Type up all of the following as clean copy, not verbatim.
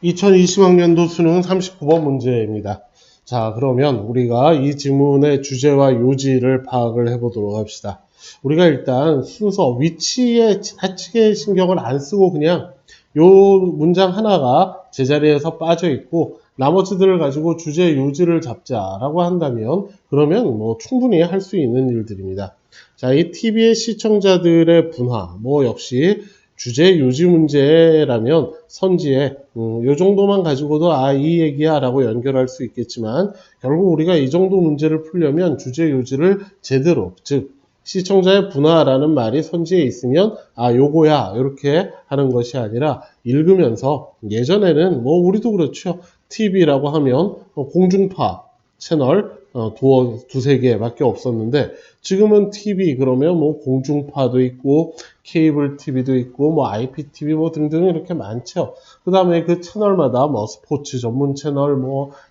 2020학년도 수능 39번 문제입니다. 자, 그러면 우리가 이 지문의 주제와 요지를 파악을 해보도록 합시다. 우리가 일단 순서, 위치에 지나치게 신경을 안 쓰고 그냥 요 문장 하나가 제자리에서 빠져 있고 나머지들을 가지고 주제, 요지를 잡자라고 한다면 그러면 뭐 충분히 할 수 있는 일들입니다. 자, 이 TV의 시청자들의 분화, 역시 주제 요지 문제라면 선지에 요 정도만 가지고도 이 얘기야 라고 연결할 수 있겠지만 결국 우리가 이 정도 문제를 풀려면 주제 요지를 제대로, 즉 시청자의 분화라는 말이 선지에 있으면 요거야 이렇게 하는 것이 아니라 읽으면서 예전에는 우리도 그렇죠. TV라고 하면 공중파 채널 두세 개밖에 없었는데 지금은 TV 그러면 공중파도 있고 케이블 TV도 있고 IPTV 등등 이렇게 많죠. 그 다음에 그 채널마다 스포츠 전문 채널,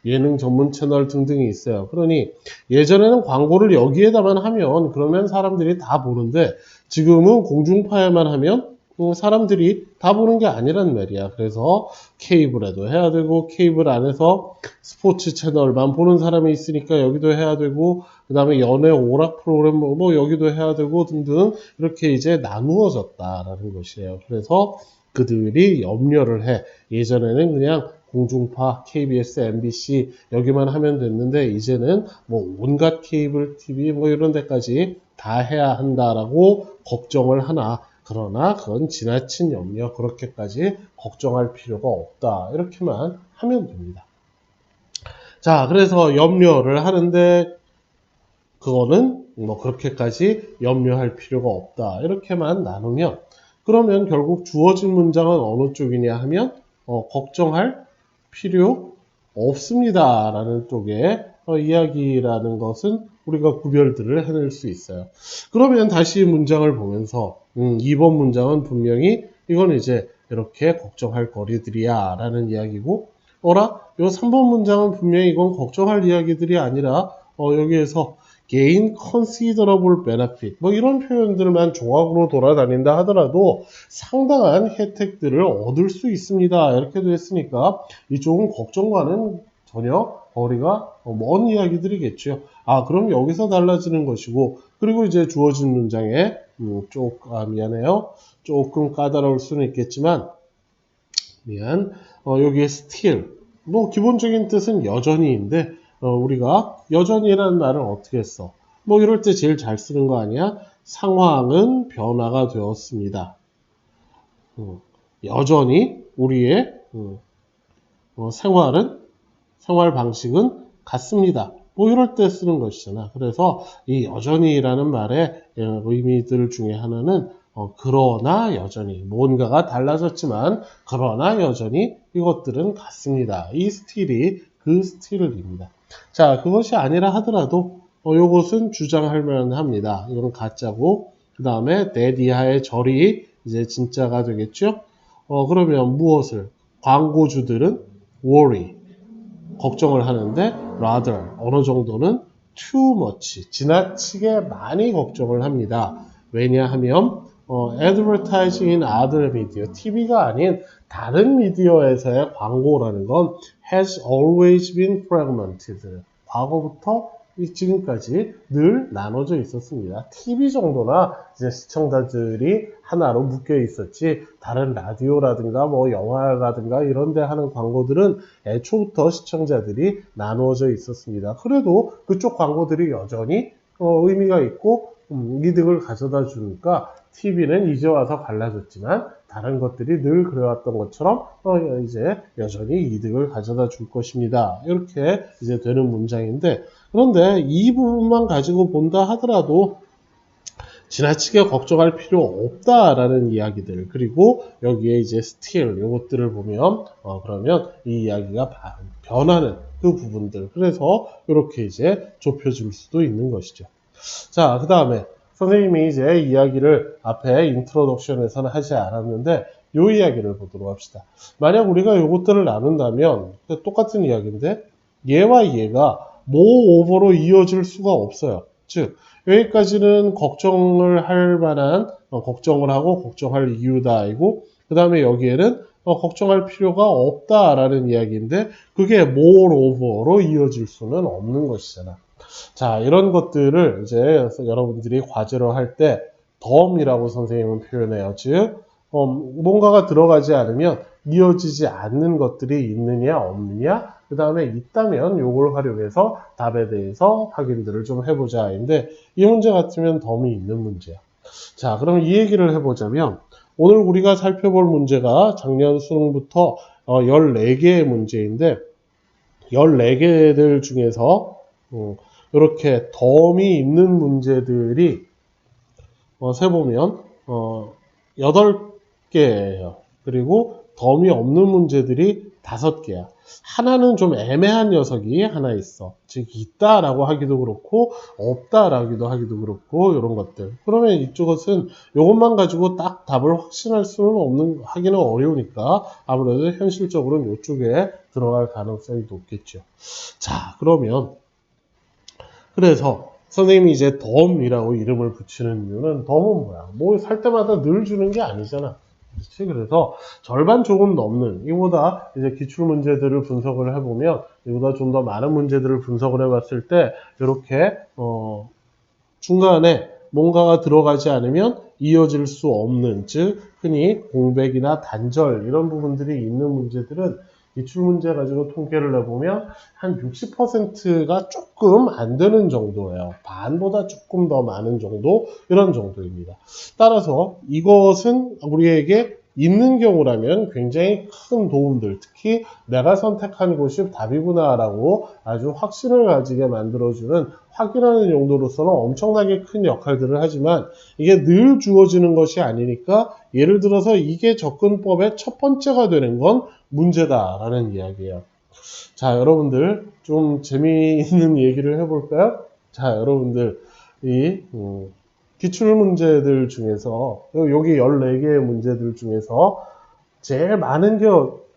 예능 전문 채널 등등이 있어요. 그러니 예전에는 광고를 여기에다만 하면 그러면 사람들이 다 보는데 지금은 공중파에만 하면 사람들이 다 보는 게 아니란 말이야. 그래서 케이블에도 해야 되고 케이블 안에서 스포츠 채널만 보는 사람이 있으니까 여기도 해야 되고 그 다음에 연애 오락 프로그램 여기도 해야 되고 등등 이렇게 이제 나누어졌다라는 것이에요. 그래서 그들이 염려를 해. 예전에는 그냥 공중파, KBS, MBC 여기만 하면 됐는데 이제는 온갖 케이블 TV 이런 데까지 다 해야 한다라고 걱정을 하나. 그러나 그건 지나친 염려, 그렇게까지 걱정할 필요가 없다. 이렇게만 하면 됩니다. 자, 그래서 염려를 하는데 그거는 그렇게까지 염려할 필요가 없다. 이렇게만 나누면 그러면 결국 주어진 문장은 어느 쪽이냐 하면 걱정할 필요 없습니다. 라는 쪽의 이야기라는 것은 우리가 구별들을 해낼 수 있어요. 그러면 다시 문장을 보면서 2번 문장은 분명히 이건 이제 이렇게 걱정할 거리들이야 라는 이야기고 요 3번 문장은 분명히 이건 걱정할 이야기들이 아니라 여기에서 gain considerable benefit 이런 표현들만 종합으로 돌아다닌다 하더라도 상당한 혜택들을 얻을 수 있습니다. 이렇게도 했으니까 이쪽은 걱정과는 전혀 거리가 먼 이야기들이겠죠. 그럼 여기서 달라지는 것이고 그리고 이제 주어진 문장에 조금 까다로울 수는 있겠지만 여기에 still 기본적인 뜻은 여전히인데 우리가 여전히라는 말을 어떻게 써? 이럴 때 제일 잘 쓰는 거 아니야? 상황은 변화가 되었습니다. 여전히 우리의 생활 방식은 같습니다. 이럴 때 쓰는 것이잖아. 그래서 이 여전히라는 말의 의미들 중에 하나는 그러나 여전히 뭔가가 달라졌지만 그러나 여전히 이것들은 같습니다. 이 스틸이 그 스틸입니다. 자, 그것이 아니라 하더라도 이것은 주장할 만합니다. 이건 가짜고 그 다음에 that 이하의 절이 이제 진짜가 되겠죠. 그러면 무엇을? 광고주들은 worry 걱정을 하는데 rather 어느 정도는 too much 지나치게 많이 걱정을 합니다. 왜냐하면 advertising in other media TV가 아닌 다른 미디어에서의 광고라는 건 has always been fragmented 과거부터 지금까지 늘 나눠져 있었습니다. TV 정도나 이제 시청자들이 하나로 묶여 있었지 다른 라디오라든가 영화라든가 이런 데 하는 광고들은 애초부터 시청자들이 나누어져 있었습니다. 그래도 그쪽 광고들이 여전히 의미가 있고 이득을 가져다 주니까 TV는 이제 와서 갈라졌지만 다른 것들이 늘 그래왔던 것처럼 이제 여전히 이득을 가져다 줄 것입니다. 이렇게 이제 되는 문장인데 그런데 이 부분만 가지고 본다 하더라도 지나치게 걱정할 필요 없다라는 이야기들 그리고 여기에 이제 still 이것들을 보면 그러면 이 이야기가 변하는 그 부분들 그래서 이렇게 이제 좁혀질 수도 있는 것이죠. 자, 그 다음에 선생님이 이제 이야기를 앞에 인트로덕션에서는 하지 않았는데 이 이야기를 보도록 합시다. 만약 우리가 이것들을 나눈다면 똑같은 이야기인데 얘와 얘가 모오버로 이어질 수가 없어요. 즉 여기까지는 걱정을 할 만한 걱정을 하고 걱정할 이유다이고 그 다음에 여기에는 걱정할 필요가 없다라는 이야기인데 그게 moreover로 이어질 수는 없는 것이잖아. 자, 이런 것들을 이제 여러분들이 과제로 할 때 덤이라고 선생님은 표현해요. 즉, 뭔가가 들어가지 않으면 이어지지 않는 것들이 있느냐 없느냐, 그 다음에 있다면 이걸 활용해서 답에 대해서 확인들을 좀 해보자. 인데 이 문제 같으면 덤이 있는 문제야. 자, 그럼 이 얘기를 해보자면 오늘 우리가 살펴볼 문제가 작년 수능부터 14개의 문제인데 14개들 중에서 이렇게 덤이 있는 문제들이 세보면 8개예요. 그리고 덤이 없는 문제들이 5개야. 하나는 좀 애매한 녀석이 하나 있어. 즉 있다라고 하기도 그렇고 없다라기도 하기도 그렇고 이런 것들. 그러면 이쪽은 이것만 가지고 딱 답을 확신할 수는 하기는 어려우니까 아무래도 현실적으로는 이쪽에 들어갈 가능성이 높겠죠. 자, 그러면 그래서 선생님이 이제 덤이라고 이름을 붙이는 이유는 덤은 뭐야? 뭐 살 때마다 늘 주는 게 아니잖아. 그렇지? 그래서 절반 조금 넘는 이보다 이제 기출 문제들을 분석을 해보면 이보다 좀 더 많은 문제들을 분석을 해봤을 때 이렇게 중간에 뭔가가 들어가지 않으면 이어질 수 없는, 즉 흔히 공백이나 단절 이런 부분들이 있는 문제들은 기출문제 가지고 통계를 내보면 한 60%가 조금 안 되는 정도예요. 반보다 조금 더 많은 정도, 이런 정도입니다. 따라서 이것은 우리에게 있는 경우라면 굉장히 큰 도움들, 특히 내가 선택한 곳이 답이구나라고 아주 확신을 가지게 만들어주는 확인하는 용도로서는 엄청나게 큰 역할들을 하지만 이게 늘 주어지는 것이 아니니까 예를 들어서 이게 접근법의 첫 번째가 되는 건 문제다라는 이야기예요. 자, 여러분들 좀 재미있는 얘기를 해볼까요? 자, 여러분들 이 기출 문제들 중에서 여기 14개의 문제들 중에서 제일 많은 게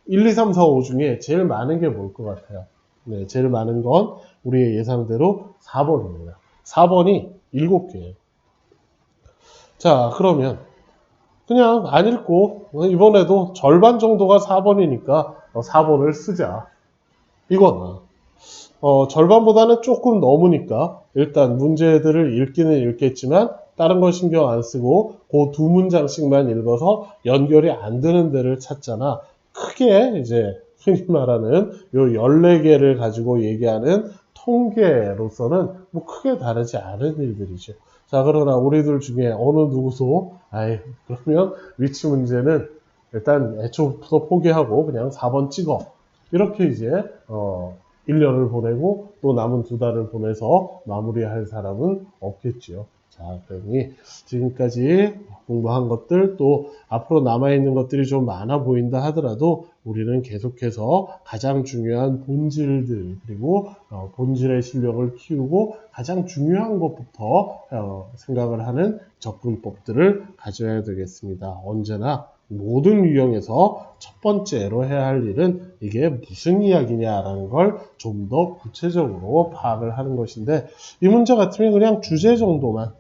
1, 2, 3, 4, 5 중에 제일 많은 게 뭘 것 같아요? 네, 제일 많은 건 우리의 예상대로 4번입니다. 4번이 7개예요. 자, 그러면 그냥 안 읽고 이번에도 절반 정도가 4번이니까 4번을 쓰자. 이거나 절반보다는 조금 넘으니까 일단 문제들을 읽기는 읽겠지만 다른 걸 신경 안 쓰고 그 두 문장씩만 읽어서 연결이 안 되는 데를 찾잖아. 크게 이제 흔히 말하는 요 14개를 가지고 얘기하는 통계로서는 뭐 크게 다르지 않은 일들이죠. 자, 그러나 우리들 중에 어느 누구소 그러면 위치 문제는 일단 애초부터 포기하고 그냥 4번 찍어. 이렇게 이제 1년을 보내고 또 남은 2달을 보내서 마무리할 사람은 없겠지요. 자, 그러니 지금까지 공부한 것들 또 앞으로 남아있는 것들이 좀 많아 보인다 하더라도 우리는 계속해서 가장 중요한 본질들 그리고 본질의 실력을 키우고 가장 중요한 것부터 생각을 하는 접근법들을 가져야 되겠습니다. 언제나 모든 유형에서 첫 번째로 해야 할 일은 이게 무슨 이야기냐라는 걸 좀 더 구체적으로 파악을 하는 것인데 이 문제 같으면 그냥 주제 정도만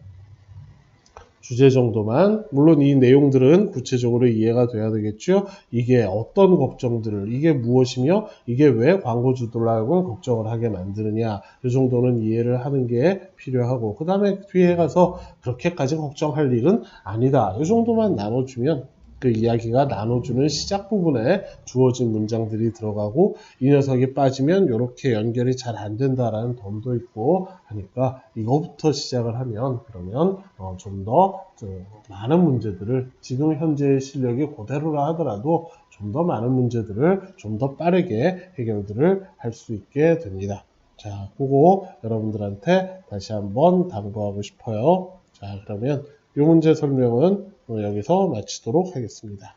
물론 이 내용들은 구체적으로 이해가 돼야 되겠죠. 이게 어떤 걱정들을 이게 무엇이며 이게 왜 광고주들하고 걱정을 하게 만드느냐 이 정도는 이해를 하는 게 필요하고 그 다음에 뒤에 가서 그렇게까지 걱정할 일은 아니다 이 정도만 나눠주면 그 이야기가 나눠주는 시작 부분에 주어진 문장들이 들어가고 이 녀석이 빠지면 이렇게 연결이 잘 안 된다라는 덤도 있고 하니까 이거부터 시작을 하면 그러면 좀 더 많은 문제들을 지금 현재의 실력이 그대로라 하더라도 좀 더 많은 문제들을 좀 더 빠르게 해결들을 할 수 있게 됩니다. 자, 그거 여러분들한테 다시 한번 당부하고 싶어요. 자, 그러면 이 문제 설명은 여기서 마치도록 하겠습니다.